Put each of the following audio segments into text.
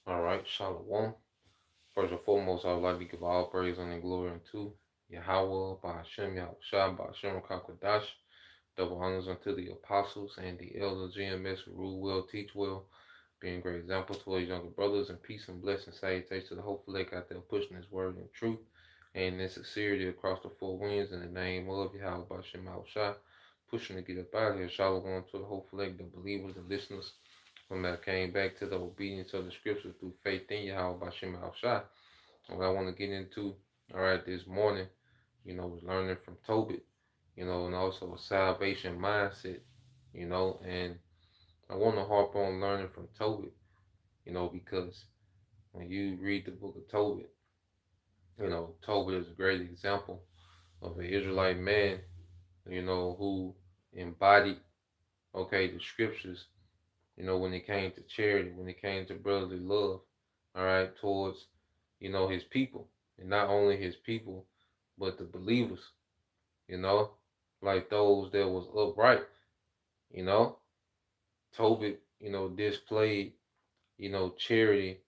All right, Shalom. First and foremost, I would like to give all praise and glory unto Yahweh, Bahashem, Yahushua, Bahashem, Kakadash. Double honors unto the apostles and the elders, GMS, who rule well, teach well, being great examples to our younger brothers, and peace and blessing, salutations to the hopeful lake out there pushing his word in truth and in sincerity across the four winds in the name of Yahweh, Bahashem, Yahushua, pushing to get up out of here. Shalom to the hopeful lake, the believers, the listeners, from that came back to the obedience of the scriptures through faith in Yahweh Bashem Shai. What I want to get into, all right, this morning, was learning from Tobit, and also a salvation mindset, and I want to harp on learning from Tobit, because when you read the book of Tobit, Tobit is a great example of an Israelite man, who embodied, okay, the scriptures, when it came to charity, when it came to brotherly love, all right, towards, his people. And not only his people, but the believers, you know, like those that was upright, you know. Tobit, displayed, charity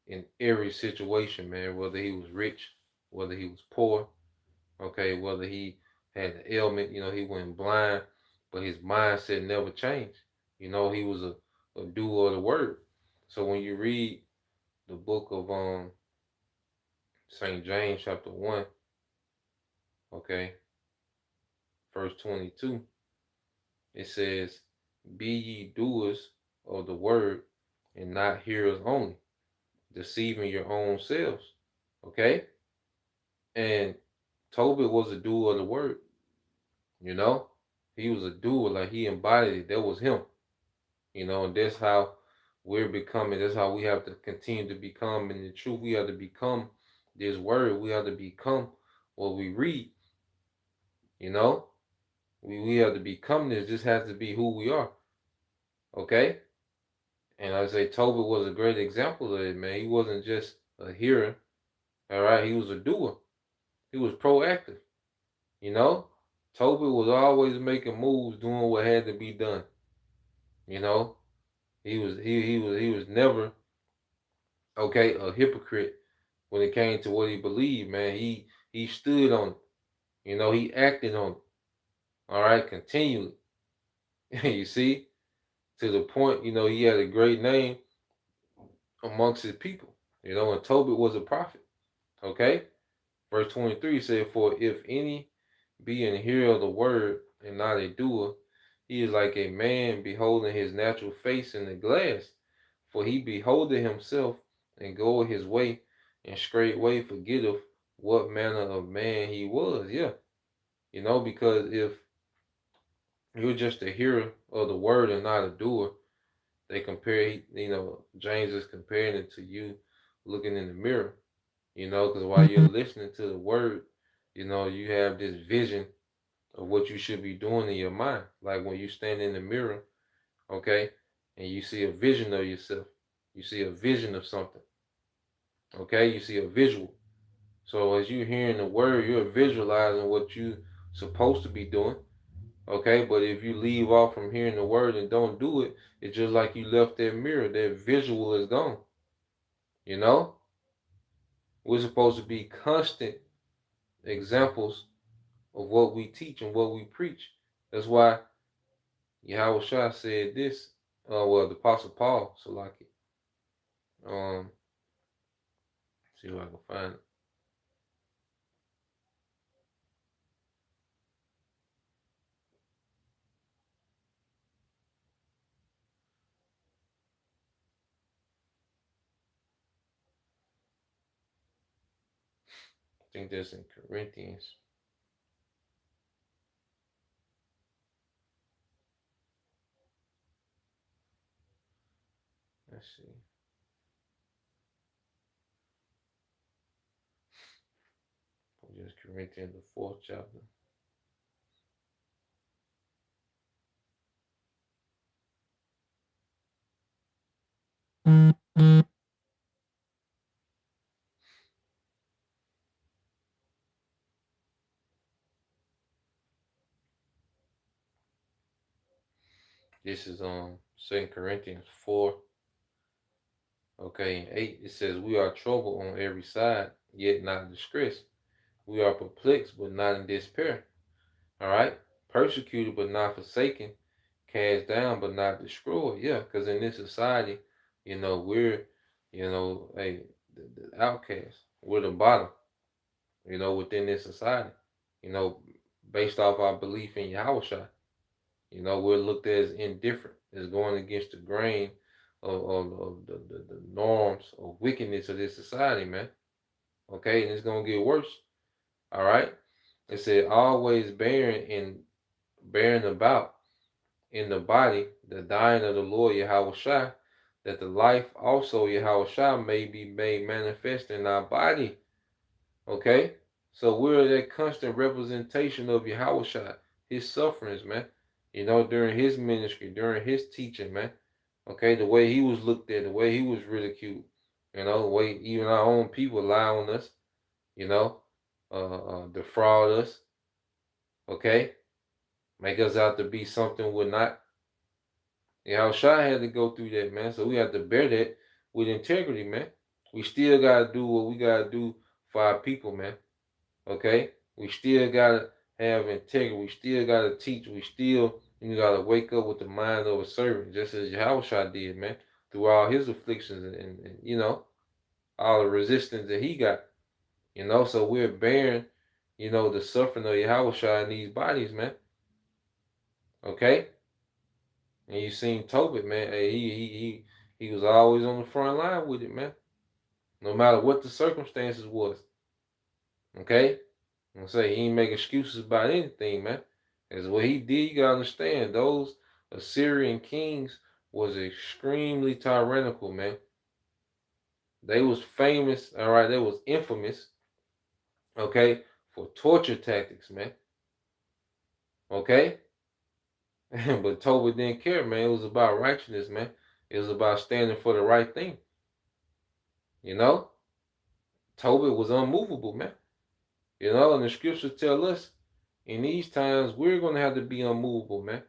in every situation, man, whether he was rich, whether he was poor, okay, whether he had an ailment, he went blind, but his mindset never changed. He was a doer of the word. So when you read the book of St. James chapter 1, okay, verse 22, it says, be ye doers of the word and not hearers only, deceiving your own selves. Okay? And Tobit was a doer of the word, you know? He was a doer, like he embodied it. That was him. And that's how we're becoming. That's how we have to continue to become in the truth. We have to become this word. We have to become what we read, you know? We have to become this. This has to be who we are. Okay? And I say Tobit was a great example of it, man. He wasn't just a hearer, all right? He was a doer. He was proactive, you know? Tobit was always making moves, doing what had to be done. You know? He was never, okay, a hypocrite when it came to what he believed, man. He stood on it. He acted on it. All right, continually. You see? To the point, he had a great name amongst his people. And Tobit was a prophet. Okay? Verse 23 said, for if any be an hearer of the word and not a doer, he is like a man beholding his natural face in the glass. For he beholdeth himself and goeth his way, and straightway forgetteth what manner of man he was. Yeah. Because if you're just a hearer of the word and not a doer, they compare, James is comparing it to you looking in the mirror, because while you're listening to the word, you have this vision of what you should be doing in your mind. Like when you stand in the mirror, okay, and you see a vision of yourself, you see a vision of something, okay, you see a visual. So as you're hearing the word, you're visualizing what you're supposed to be doing, okay. But if you leave off from hearing the word and don't do it, it's just like you left that mirror. That visual is gone. You know, we're supposed to be constant examples of what we teach and what we preach. That's why Yahweh Shah said this. Well, the Apostle Paul, so like it. Um, see if I can find it. I think that's in Corinthians. Let's see. Just Corinthians, the fourth chapter. This is 2 Corinthians 4, Okay, and 8 it says, "We are troubled on every side, yet not distressed. We are perplexed, but not in despair." All right, persecuted but not forsaken, cast down but not destroyed. Yeah, because in this society, we're, hey, the outcast. We're the bottom. Within this society. You know, based off our belief in Yahweh. We're looked at as indifferent, as going against the grain of the norms of wickedness of this society, man. Okay, and it's gonna get worse. All right. It said always bearing about in the body the dying of the Lord Yahweh Shai, that the life also Yahweh Shai may be made manifest in our body. Okay? So we're that constant representation of Yahweh Shai, his sufferings, man. During his ministry, during his teaching, man. Okay, the way he was looked at, the way he was ridiculed, the way even our own people lie on us, you know, defraud us, okay, make us out to be something we're not. Shai had to go through that, man. So we have to bear that with integrity, man. We still gotta do what we gotta do for our people, man. Okay? We still gotta have integrity. We still gotta teach. We still gotta wake up with the mind of a servant, just as Yahushua did, man, through all his afflictions and all the resistance that he got. So we're bearing, the suffering of Yahushua in these bodies, man. Okay? And you seen Tobit, man. Hey, he was always on the front line with it, man. No matter what the circumstances was. Okay? I'm say he ain't make excuses about anything, man. As what he did, you gotta understand, those Assyrian kings was extremely tyrannical, man. They was famous, all right, they was infamous, okay, for torture tactics, man. Okay? But Tobit didn't care, man. It was about righteousness, man. It was about standing for the right thing. You know? Tobit was unmovable, man. And the scriptures tell us in these times we're gonna have to be unmovable, man.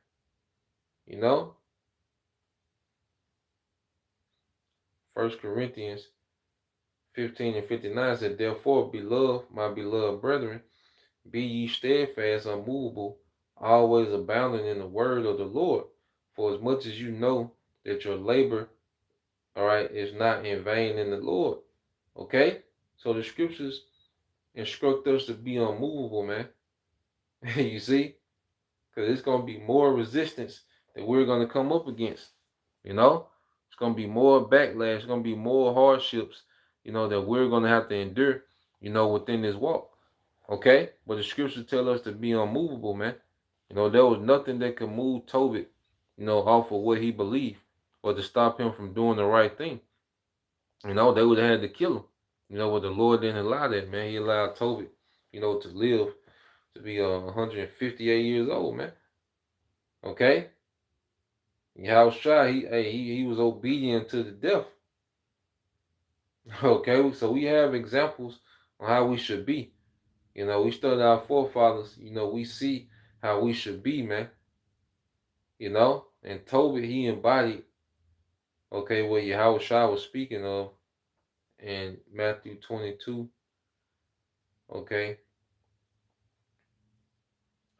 You know? 1 Corinthians 15 and 59 said, "Therefore, beloved, my beloved brethren, be ye steadfast, unmovable, always abounding in the word of the Lord. For as much as you know that your labor, all right, is not in vain in the Lord." Okay? So the scriptures instruct us to be unmovable, man. You see? Because it's going to be more resistance that we're going to come up against. It's going to be more backlash. It's going to be more hardships, that we're going to have to endure, within this walk. Okay? But the scriptures tell us to be unmovable, man. There was nothing that could move Tobit, off of what he believed or to stop him from doing the right thing. They would have had to kill him. But the Lord didn't allow that, man. He allowed Tobit, to live to be 158 years old, man. Okay? Yahushua, he was obedient to the death. Okay, so we have examples on how we should be. We study our forefathers. We see how we should be, man. And Tobit, he embodied, okay, what Yahushua was speaking of in Matthew 22, okay,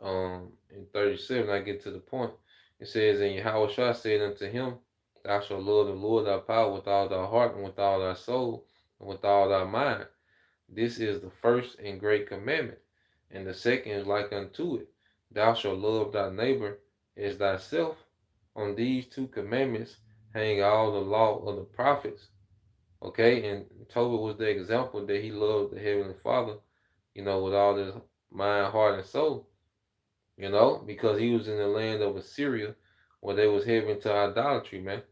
in 37. I get to the point. It says, "And Yahushua said unto him, Thou shalt love the Lord thy power with all thy heart and with all thy soul and with all thy mind. This is the first and great commandment. And the second is like unto it. Thou shalt love thy neighbor as thyself. On these two commandments hang all the law of the prophets." Okay, and Tobit was the example that he loved the Heavenly Father, with all his mind, heart, and soul, because he was in the land of Assyria where they was heading to idolatry, man.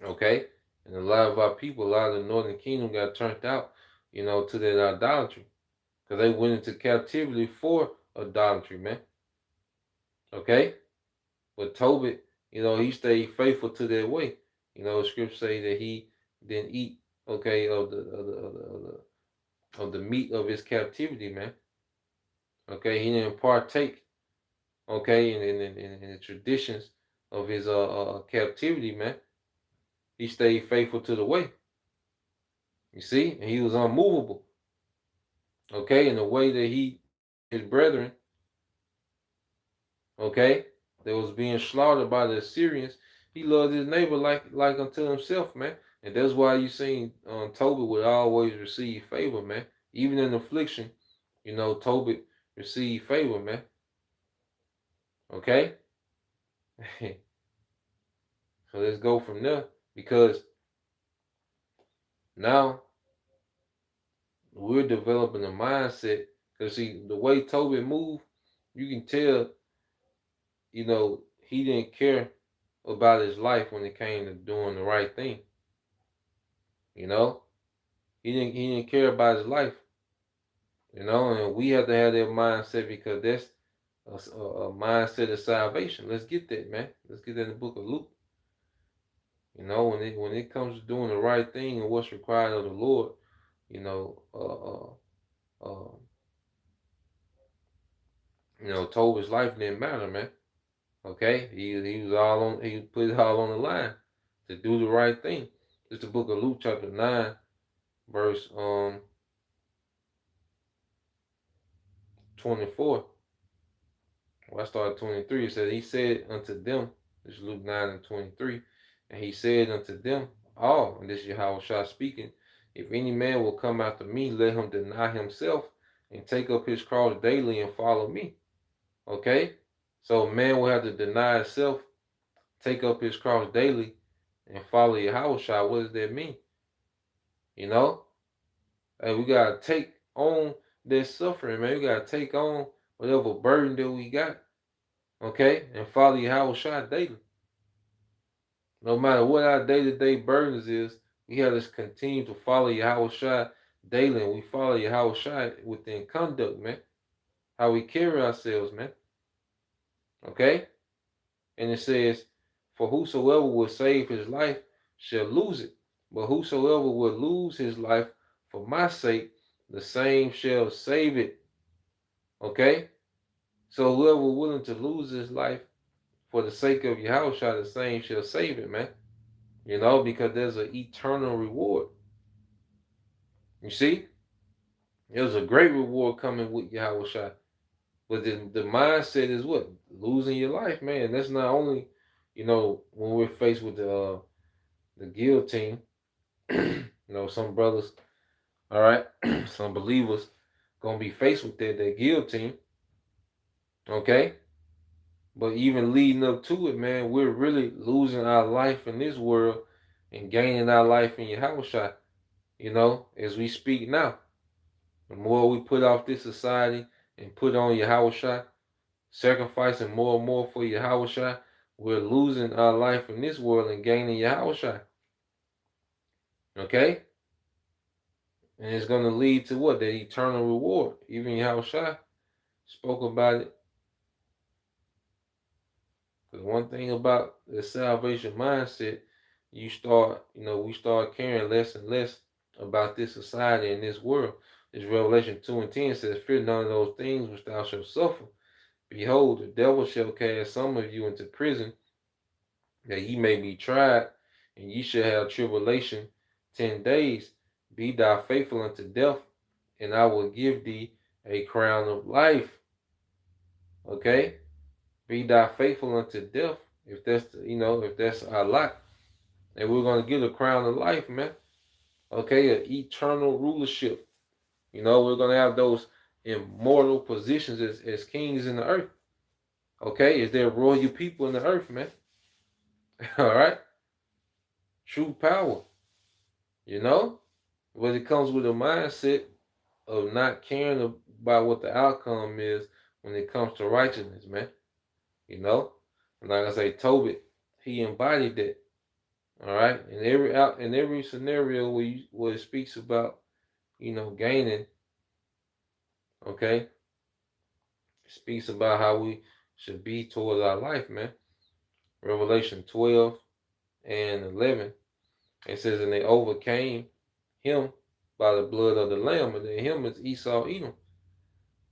Okay? And a lot of our people, a lot of the northern kingdom got turned out, to that idolatry. Because they went into captivity for idolatry, man. Okay? But Tobit, he stayed faithful to that way. The scriptures say that he didn't eat, okay, of the meat of his captivity, man. Okay, he didn't partake, okay, in the traditions of his captivity, man. He stayed faithful to the way. You see, and he was unmovable. Okay, in the way that he his brethren, okay, that was being slaughtered by the Assyrians, he loved his neighbor like unto himself, man. And that's why you seen Tobit would always receive favor, man. Even in affliction, Tobit received favor, man. Okay, so let's go from there because now we're developing a mindset. Because see, the way Tobit moved, you can tell, he didn't care about his life when it came to doing the right thing. You know, he didn't care about his life. And we have to have that mindset because that's a mindset of salvation. Let's get that, man. Let's get that in the book of Luke. When it comes to doing the right thing and what's required of the Lord, you know, uh, uh, Tobit's life didn't matter, man. Okay, he was all on. He put it all on the line to do the right thing. It's the book of Luke, chapter 9, verse 24. Well, I started 23. It says, he said unto them, this is Luke 9 and 23, and he said unto them all, and this is Yahweh speaking, if any man will come after me, let him deny himself and take up his cross daily and follow me. Okay? So man will have to deny himself, take up his cross daily, and follow Yahweh. What does that mean? You know? Hey, we gotta take on this suffering, man. We gotta take on whatever burden that we got. Okay? And follow Yahweh daily. No matter what our day-to-day burdens is, we have to continue to follow Yahweh daily. And we follow Yahweh within conduct, man. How we carry ourselves, man. Okay? And it says, for whosoever will save his life shall lose it. But whosoever will lose his life for my sake, the same shall save it. Okay? So whoever willing to lose his life for the sake of Yahweh, the same shall save it, man. Because there's an eternal reward. You see? There's a great reward coming with Yahweh. But the mindset is what? Losing your life, man. That's not only, when we're faced with the guillotine, some brothers, all right, some believers gonna be faced with that guillotine, okay? But even leading up to it, man, we're really losing our life in this world and gaining our life in Yahweh, as we speak now. The more we put off this society and put on Yahweh, sacrificing more and more for Yahweh, we're losing our life in this world and gaining Yahweh. Okay? And it's going to lead to what? That eternal reward. Even Yahweh spoke about it. Because one thing about the salvation mindset, we start caring less and less about this society and this world. This Revelation 2 and 10 says, fear none of those things which thou shalt suffer. Behold, the devil shall cast some of you into prison, that ye may be tried, and ye shall have tribulation 10 days. Be thou faithful unto death, and I will give thee a crown of life. Okay? Be thou faithful unto death, if that's our lot. And we're going to get a crown of life, man. Okay? An eternal rulership. We're going to have those immortal positions as kings in the earth. Okay? Is there royal people in the earth, man? All right? True power. But it comes with a mindset of not caring about what the outcome is when it comes to righteousness, man. And like I say, Tobit, he embodied that. All right, in every scenario where it speaks about gaining, okay, it speaks about how we should be towards our life, man. Revelation 12 and 11, it says, and they overcame him by the blood of the Lamb, and then him is Esau Edom.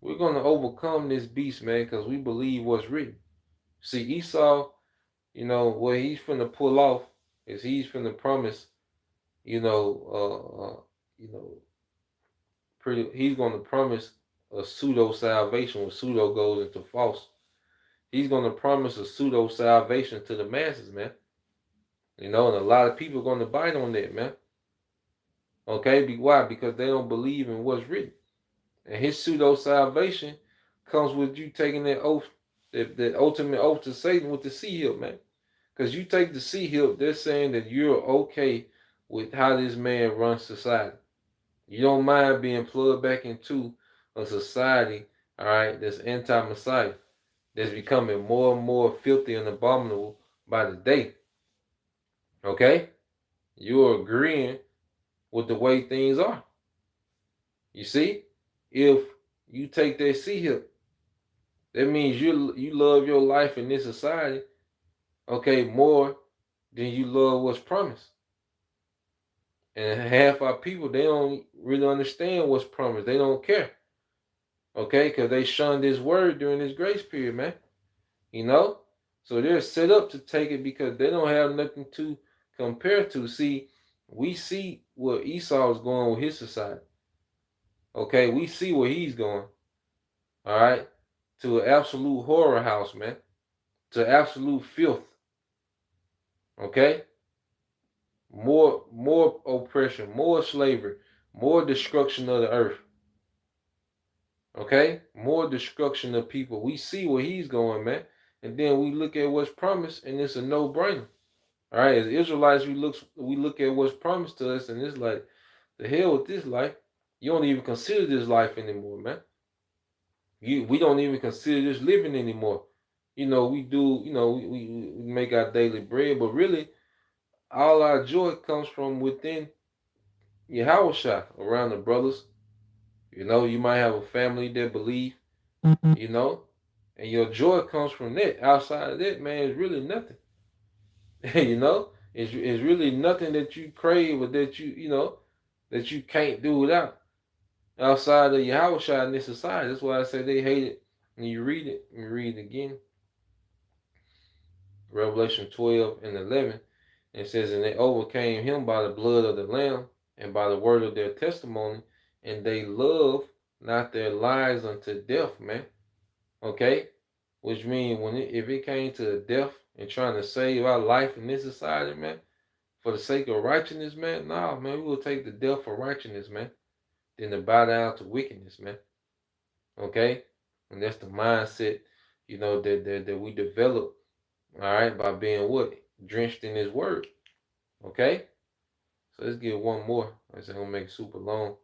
We're going to overcome this beast, man, because we believe what's written. See, Esau, what he's finna pull off, is he's finna promise, you know, you know, he's gonna promise a pseudo salvation when pseudo goes into false. He's gonna promise a pseudo salvation to the masses, man. You know, and a lot of people are gonna bite on that, man. Okay, why? Because they don't believe in what's written. And his pseudo salvation comes with you taking that oath, that ultimate oath to Satan with the seal, man. Because you take the seal, they're saying that you're okay with how this man runs society. You don't mind being plugged back into a society, all right, that's anti-Messiah, that's becoming more and more filthy and abominable by the day. Okay? You're agreeing with the way things are. You see? If you take that seal, that means you love your life in this society, okay, more than you love what's promised. And half our people, they don't really understand what's promised. They don't care. Okay, because they shunned this word during this grace period, man. You know? So they're set up to take it because they don't have nothing to compare to. See, we see where Esau is going with his society. Okay, we see where he's going. All right, to an absolute horror house, man. To absolute filth. Okay, more oppression, more slavery, more destruction of the earth. Okay, more destruction of people. We see where he's going, man. And then we look at what's promised, and it's a no-brainer. All right, as Israelites, we look at what's promised to us, and it's like, the hell with this life. You don't even consider this life anymore, man. We don't even consider this living anymore. You know, we do. You know, we make our daily bread, but really, all our joy comes from within Yahweh around the brothers. You know, you might have a family that believe. You know, and your joy comes from that. Outside of that, man, it's really nothing. You know, it's really nothing that you crave or that you know that you can't do without. Outside of Yahweh in this society. That's why I say they hate it. When you read it, you read it again. Revelation 12 and 11. It says, and they overcame him by the blood of the Lamb and by the word of their testimony, and they love not their lives unto death, man. Okay? Which means if it came to death and trying to save our life in this society, man, for the sake of righteousness, man, nah, man, we will take the death for righteousness, man, than to bow down to wickedness, man. Okay? And that's the mindset, you know, that we develop, all right, by being what? Drenched in his word. Okay? So let's get one more. Like I said, I'm gonna make it super long.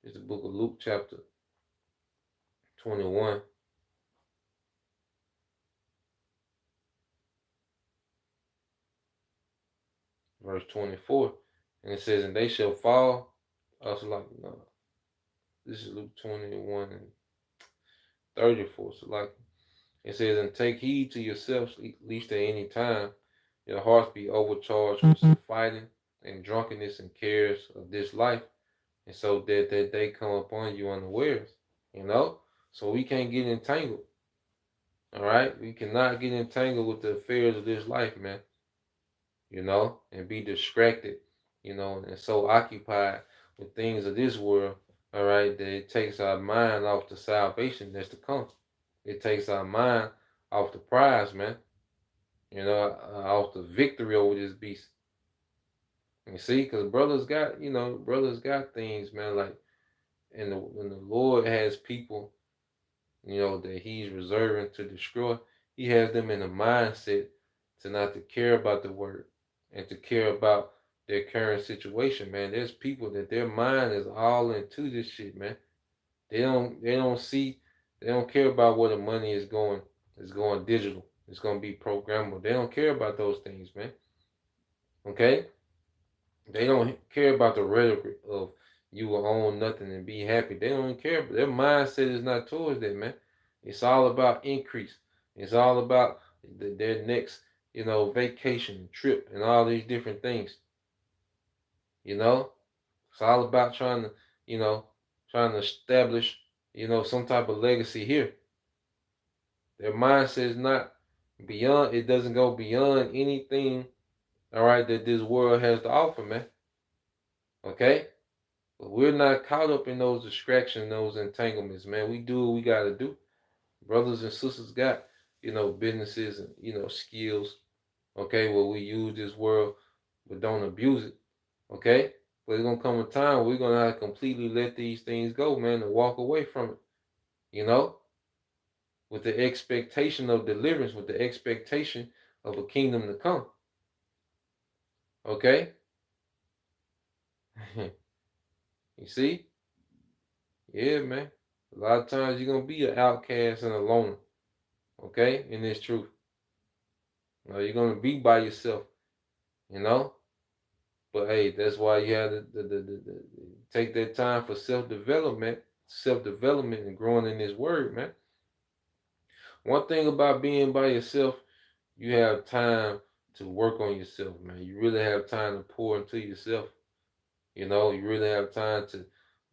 It's the book of Luke, chapter 21, verse 24. And it says, and they shall fall. Also, like, no, this is Luke 21 and 34. So, like, it says, and take heed to yourselves, lest at any time your hearts be overcharged with some fighting and drunkenness and cares of this life, and so that they come upon you unawares, you know? So we can't get entangled, all right? We cannot get entangled with the affairs of this life, man, you know, and be distracted, you know, and so occupied with things of this world, all right, that it takes our mind off the salvation that's to come. It takes our mind off the prize, man, you know, off the victory over this beast. You see, because brothers got things, man, like, and when the Lord has people, you know, that he's reserving to destroy, he has them in a mindset to not to care about the word and to care about their current situation, man. There's people that their mind is all into this shit, man. They don't care about where the money is going. It's going digital. It's gonna be programmable. They don't care about those things, man. Okay? They don't care about the rhetoric of you will own nothing and be happy. They don't care. Their mindset is not towards that, man. It's all about increase. It's all about their next, you know, vacation, trip, and all these different things. You know, it's all about trying to establish, you know, some type of legacy here. Their mindset is not beyond. It doesn't go beyond anything. all right, that this world has to offer, man. Okay? But we're not caught up in those distractions, those entanglements, man. We do what we got to do. Brothers and sisters got, businesses and, skills, okay, where we use this world but don't abuse it, okay? But it's going to come a time where we're going to have to completely let these things go, man, and walk away from it, you know, with the expectation of deliverance, with the expectation of a kingdom to come, okay? You see? Yeah, man. A lot of times you're going to be an outcast and a loner, okay, in this truth. You're going to be by yourself, you know? But hey, that's why you have to take that time for self development and growing in this word, man. One thing about being by yourself, you have time to work on yourself, man. You really have time to pour into yourself. You really have time to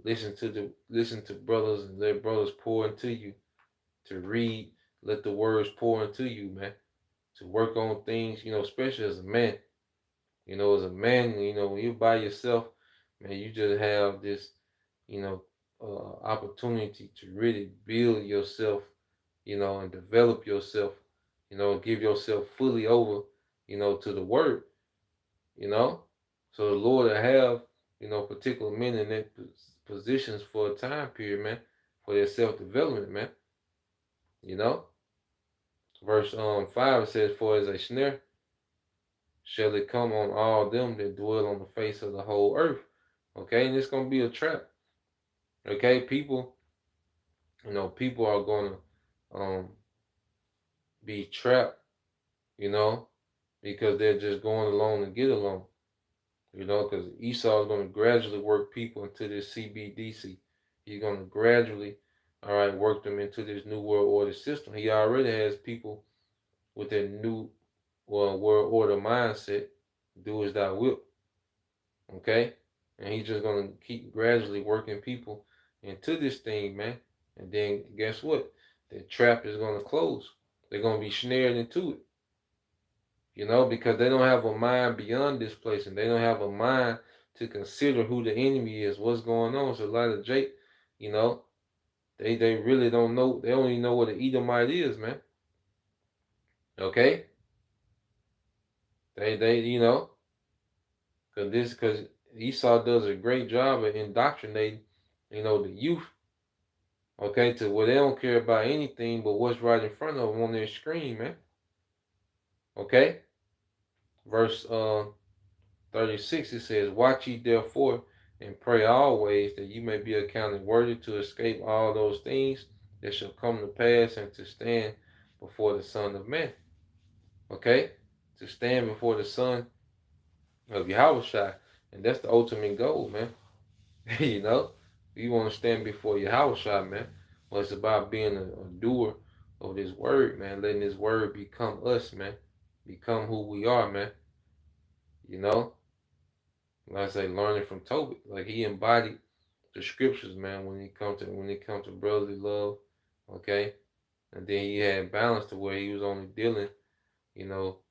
listen to brothers and let brothers pour into you, to read, let the words pour into you, man. To work on things, especially as a man. As a man, when you're by yourself, man, you just have this, you know, opportunity to really build yourself, and develop yourself, give yourself fully over, to the word, you know. So the Lord will have, particular men in their positions for a time period, man, for their self development, man. You know, verse 5 says, "For as a snare shall it come on all them that dwell on the face of the whole earth." Okay, and it's gonna be a trap. Okay, people are gonna be trapped, you know, because they're just going along to get along. Because Esau is gonna gradually work people into this CBDC. He's gonna gradually, all right, work them into this new world order system. He already has people with their new world order mindset. Do as thou wilt. Okay? And he's just gonna keep gradually working people into this thing, man. And then guess what? The trap is gonna close. They're gonna be snared into it. Because they don't have a mind beyond this place, and they don't have a mind to consider who the enemy is, what's going on. So a lot of Jake, you know, they really don't know. They don't even know what an Edomite is, man. Okay? They because Esau does a great job of indoctrinating, the youth, okay, to where they don't care about anything but what's right in front of them on their screen, man. Okay? Verse 36, it says, "Watch ye therefore and pray always that you may be accounted worthy to escape all those things that shall come to pass and to stand before the Son of Man." Okay? To stand before the Son of Yahushua. And that's the ultimate goal, man. you know? You want to stand before Yahushua, man. Well, it's about being a doer of this word, man. Letting this word become us, man. Become who we are, man. You know? Like I say, learning from Tobit. Like he embodied the scriptures, man, when it comes to brotherly love. Okay? And then he had balance to where he was only dealing,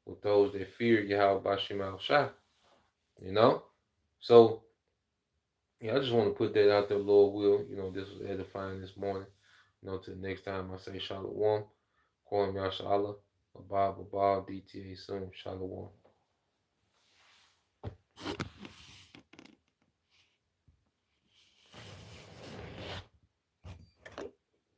with those that feared Yahweh Bashim al Shah. You know? So yeah, I just want to put that out there, Lord will. This was edifying this morning. Till next time I say Shalom. Kwam Yashala. Abab Abab DTA soon. Shalom.